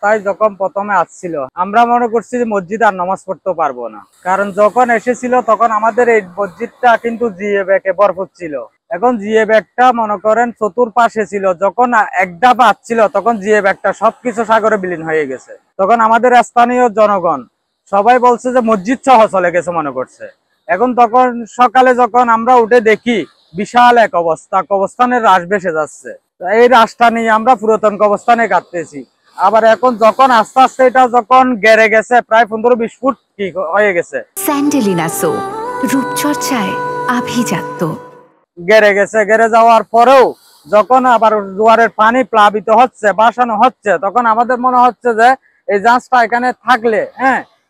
অবস্থায় যখন প্রথমে আসছিল আমরা মনে করছি যে মসজিদ আর নামাজ পড়তে পারবো না, কারণ যখন এসেছিল তখন আমাদের এই মসজিদটা কিন্তু জিএ ব্যাগে ভরপুর ছিল। এখন জিএ ব্যাগটা মনে করেন চতুর্পাশে ছিল, যখন এক ধাপ আসছিল তখন জিএ ব্যাগটা সবকিছু সাগরে বিলীন হয়ে গেছে। তখন আমাদের স্থানীয় জনগণ সবাই বলছে যে মসজিদ সহ চলে গেছে মনে করছে। এখন তখন সকালে যখন আমরা উঠে দেখি বিশাল এক কবরস্থানের রাশ ভেসে যাচ্ছে। এই রাশটা নিয়ে আমরা পুরাতন কবরস্থানে কাটতেছি। আবার এখন যখন আস্তে আস্তে এটা যখন গেড়ে গেছে প্রায় 15-20 ফুট কি হয়ে গেছে, স্যান্ডেলিনা সো রূপচর্চায় আভিজাত্য। গেড়ে গেছে, গেড়ে যাওয়ার পরেও যখন আবার জোয়ারের পানি প্লাবিত হচ্ছে, বাসানো হচ্ছে, তখন আমাদের মনে হচ্ছে যে এই জাহাজটা এখানে থাকলে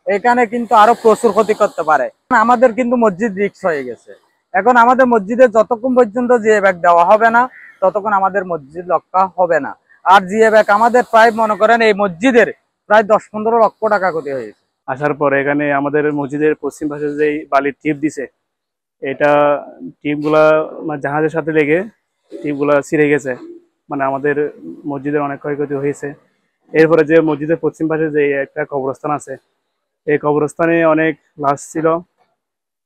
এখানে কিন্তু আরো প্রচুর ক্ষতি করতে পারে। আমাদের কিন্তু মসজিদ রিস্ক হয়ে গেছে। এখন আমাদের মসজিদে যতক্ষণ পর্যন্ত জিএ ব্যাগ দেওয়া হবে না ততক্ষণ আমাদের মসজিদ রক্ষা হবে না। আর জিএ ব্যাগ আমাদের প্রায় মনে করেন এই মসজিদের প্রায় 10-15 লক্ষ টাকা ক্ষতি হয়েছে। আসার পরে এখানে আমাদের মসজিদের পশ্চিম পাশে যে বালির টিপ দিছে, এটা টিপগুলা মানে জাহাজের সাথে লেগে টিপগুলা ছিঁড়ে গেছে, মানে আমাদের মসজিদের অনেক ক্ষয়ক্ষতি হয়েছে। এরপরে যে মসজিদের পশ্চিম পাশে যে একটা কবরস্থান আছে, এই কবরস্থানে অনেক লাশ ছিল।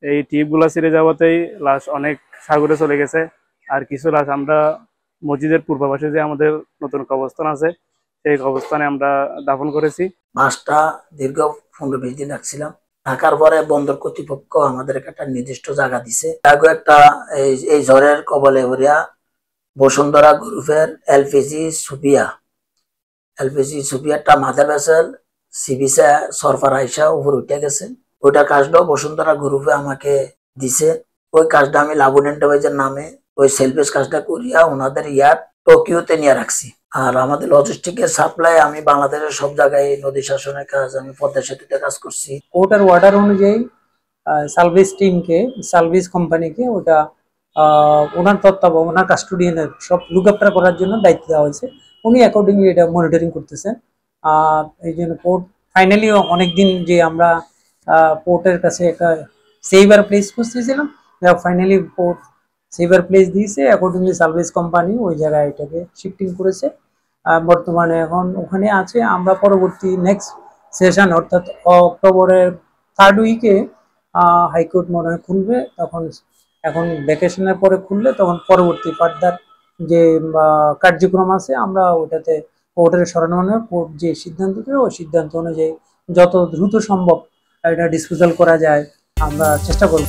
এই টিপগুলা ছিঁড়ে যাওয়াতেই লাশ অনেক সাগরে চলে গেছে। আর কিছু লাশ আমরা মসজিদের পূর্ব পাশে যে আমাদের নতুন কবরস্থান আছে সেই কবরস্থানে আমরা দাফন করেছি। মাছটা দীর্ঘ 15-20 দিন রাখছিলাম। ঢাকার পরে বন্দর কর্তৃপক্ষ আমাদের একটা নির্দিষ্ট জায়গা দিছে। একটা এই ঝড়ের কবলে ভরিয়া বসুন্ধরা গ্রুপের এলপিজি সুপিয়াটা মাদার ভেসেল সিবিসা সরফার আইসা উপর উঠে গেছে। ওইটা কাজটাও বসুন্ধরা গ্রুপে আমাকে দিছে। ওই কাজটা আমি লাবণ এন্টারপ্রাইজের নামে ওই সেলফেস কাজটা করিয়া ওনাদের ইয়ার্ড টোকিওতে নিয়ে রাখছি। আর আমাদের লজিস্টিকের সাপ্লাই আমি বাংলাদেশের সব জায়গায় নদী শাসনের কাজ, আমি পদ্মা সেতুতে কাজ করছি। কোর্টের অর্ডার অনুযায়ী সার্ভিস টিমকে, সার্ভিস কোম্পানিকে ওটা ওনার তত্ত্বাবধানে, ওনার কাস্টোডিয়ানে সব লুক আফটার করার জন্য দায়িত্ব দেওয়া হয়েছে। উনি অ্যাকর্ডিংলি এটা মনিটরিং করতেছেন। এই জন্য পোর্ট ফাইনালি অনেকদিন যে আমরা পোর্টের কাছে একটা সেভার প্লেস খুঁজতেছিলাম, ফাইনালি পোর্ট সেভার প্লেস দিয়েছে। অ্যাকর্ডিংলি সার্ভিস কোম্পানি ওই জায়গায় এটাকে শিফটিং করেছে। বর্তমানে এখন ওখানে আছে। আমরা পরবর্তী নেক্সট সেশন অর্থাৎ অক্টোবরের 3rd উইকে হাইকোর্ট মনে হয় খুলবে, তখন এখন ভ্যাকেশনের পরে খুললে তখন পরবর্তী ফার্দার যে কার্যক্রম আছে আমরা ওটাতে কোর্টের শরণাপন্ন কোর্ট যে সিদ্ধান্ত দেবে ওই সিদ্ধান্ত অনুযায়ী যত দ্রুত সম্ভব এটা ডিসপোজাল করা যায় আমরা চেষ্টা করব।